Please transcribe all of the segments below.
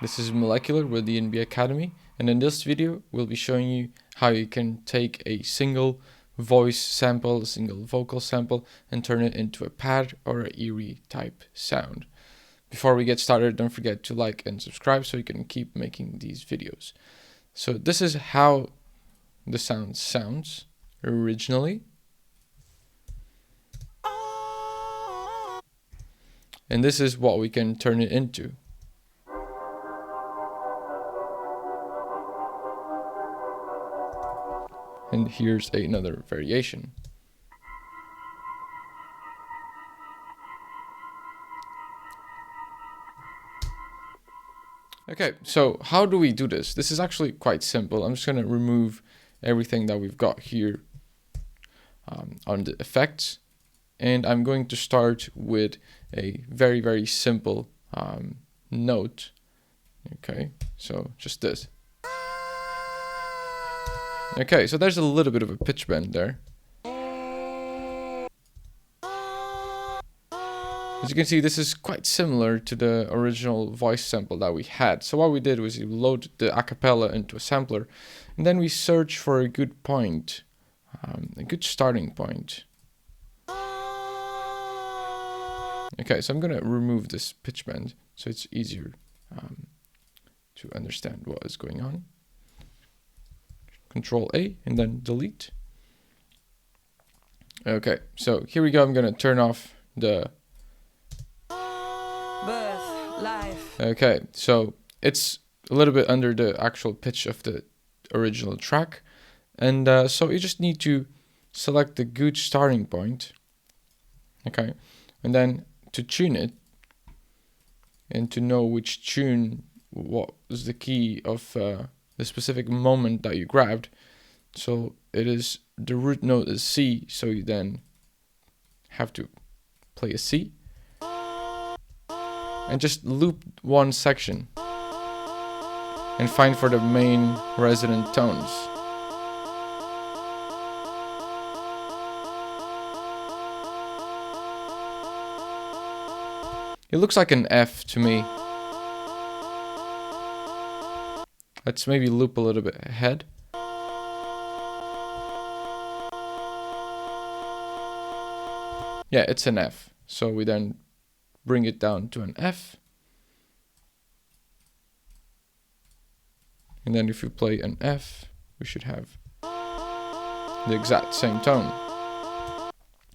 This is Molecular with the NB Academy, and in this video we'll be showing you how you can take a single voice sample, a single vocal sample, and turn it into a pad or an eerie type sound. Before we get started, don't forget to like and subscribe so you can keep making these videos. So this is how the sound sounds originally. And this is what we can turn it into. And here's another variation. Okay, so how do we do this? This is actually quite simple. I'm just going to remove everything that we've got here on the effects. And I'm going to start with a very, very simple note. Okay, so just this. Okay, so there's a little bit of a pitch bend there. As you can see, this is quite similar to the original voice sample that we had. So what we did was we load the acapella into a sampler, and then we search for a good point, a good starting point. Okay, so I'm going to remove this pitch bend so it's easier to understand what is going on. Control A and then delete. Okay, so here we go. I'm going to turn off the birth, life. Okay, so it's a little bit under the actual pitch of the original track. And so you just need to select the good starting point. Okay, and then to tune it and to know which tune, what is the key of the specific moment that you grabbed. So it is, the root note is C, so you then have to play a C and just loop one section and find for the main resonant tones. It looks like an F to me. Let's maybe loop a little bit ahead. Yeah, it's an F. So we then bring it down to an F. And then if you play an F, we should have the exact same tone.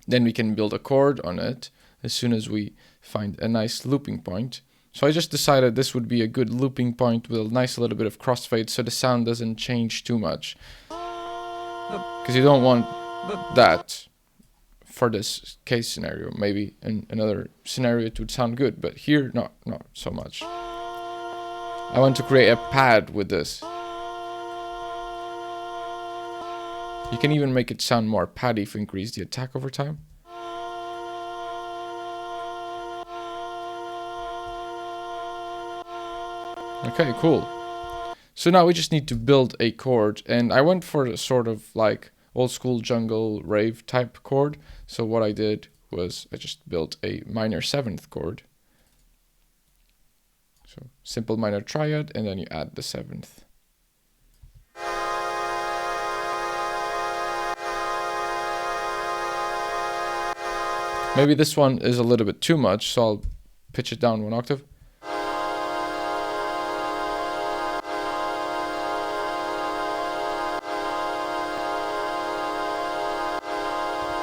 Then we can build a chord on it as soon as we find a nice looping point. So I just decided this would be a good looping point with a nice little bit of crossfade so the sound doesn't change too much. Because you don't want that for this case scenario. Maybe in another scenario it would sound good, but here not so much. I want to create a pad with this. You can even make it sound more paddy if you increase the attack over time. Okay, cool. So now we just need to build a chord, and I went for a sort of like old school jungle rave type chord. So what I did was I just built a minor 7th chord. So simple minor triad, and then you add the 7th. Maybe this one is a little bit too much, so I'll pitch it down 1 octave.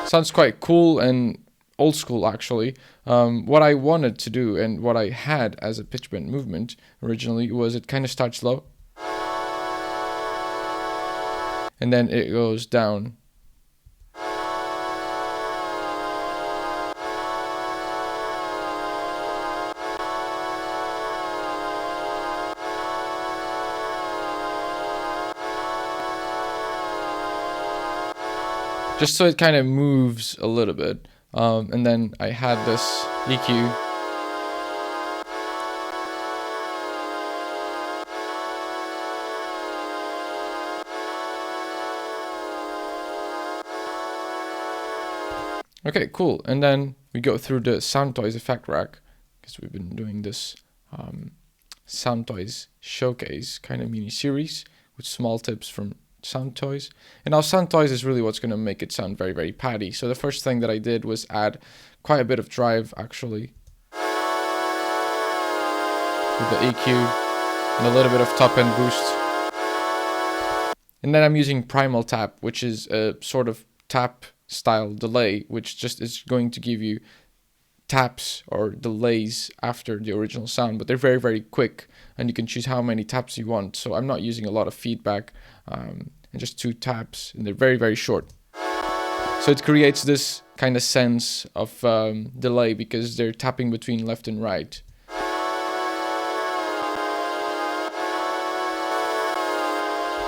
Sounds quite cool and old school actually. What I wanted to do and what I had as a pitch bend movement originally was it kind of starts low and then it goes down. Just so it kind of moves a little bit. And then I had this EQ. Okay, cool. And then we go through the Soundtoys effect rack, because we've been doing this Soundtoys showcase kind of mini series with small tips from Soundtoys. And now Soundtoys is really what's going to make it sound very, very patty. So the first thing that I did was add quite a bit of drive actually with the EQ and a little bit of top end boost. And then I'm using primal tap, which is a sort of tap style delay, which just is going to give you taps or delays after the original sound, but they're very, very quick and you can choose how many taps you want. So I'm not using a lot of feedback and just 2 taps, and they're very, very short. So it creates this kind of sense of delay because they're tapping between left and right.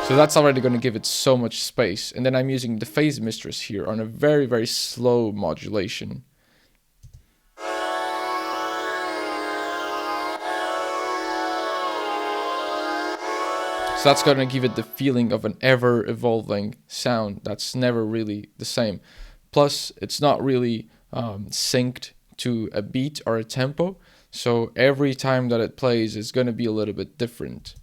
So that's already going to give it so much space. And then I'm using the phase mistress here on a very, very slow modulation. So that's going to give it the feeling of an ever-evolving sound that's never really the same. Plus, it's not really synced to a beat or a tempo. So every time that it plays is going to be a little bit different.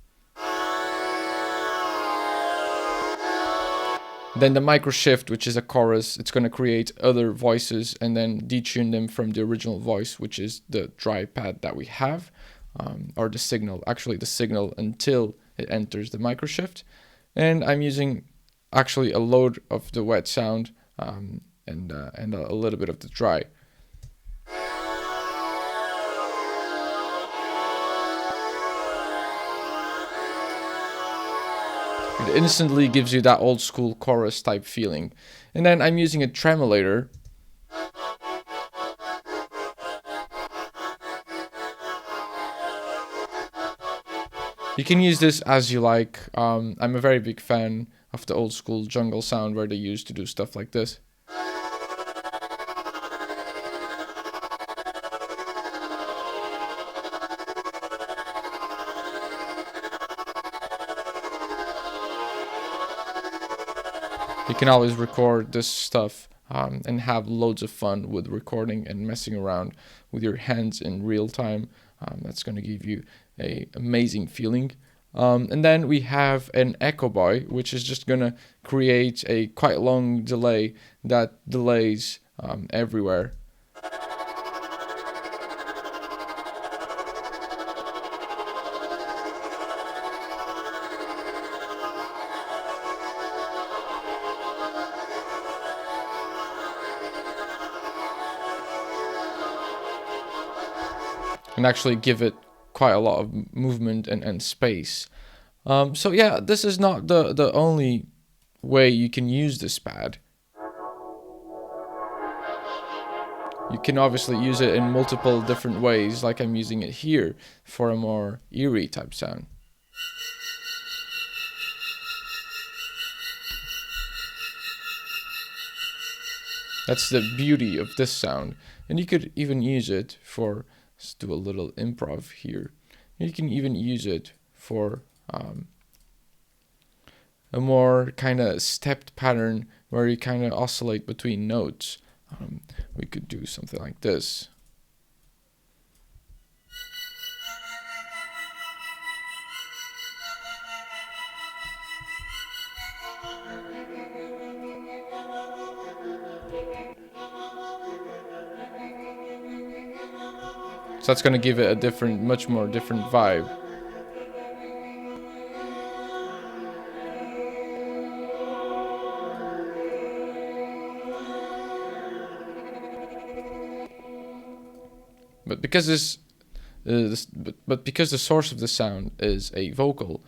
Then the micro shift, which is a chorus, it's going to create other voices and then detune them from the original voice, which is the dry pad that we have, or the signal, actually the signal until it enters the micro shift. And I'm using actually a load of the wet sound and a little bit of the dry. It instantly gives you that old school chorus type feeling. And then I'm using a tremolator. You can use this as you like. I'm a very big fan of the old school jungle sound where they used to do stuff like this. You can always record this stuff and have loads of fun with recording and messing around with your hands in real time. That's going to give you an amazing feeling. And then we have an Echo Boy, which is just going to create a quite long delay that delays everywhere. And actually give it quite a lot of movement and space. So yeah, this is not the only way you can use this pad. You can obviously use it in multiple different ways, like I'm using it here for a more eerie type sound. That's the beauty of this sound. And you could even use it for, let's do a little improv here. You can even use it for a more kind of stepped pattern where you kind of oscillate between notes. We could do something like this. So that's going to give it a different, much more different vibe. But because because the source of the sound is a vocal,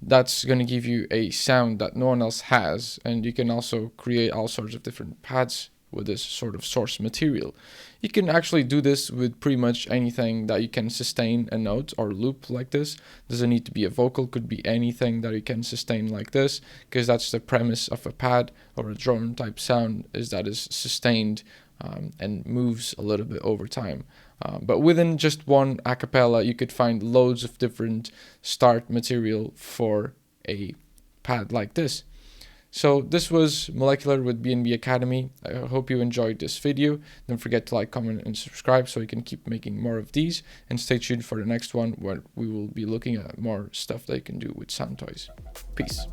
that's going to give you a sound that no one else has, and you can also create all sorts of different pads with this sort of source material. You can actually do this with pretty much anything that you can sustain a note or loop like this. Doesn't need to be a vocal, could be anything that you can sustain like this, because that's the premise of a pad or a drum type sound, is that is sustained and moves a little bit over time. But within just one a cappella, you could find loads of different start material for a pad like this. So this was Molecular with BNB Academy. I hope you enjoyed this video. Don't forget to like, comment, and subscribe so we can keep making more of these. And stay tuned for the next one where we will be looking at more stuff that you can do with Soundtoys. Peace.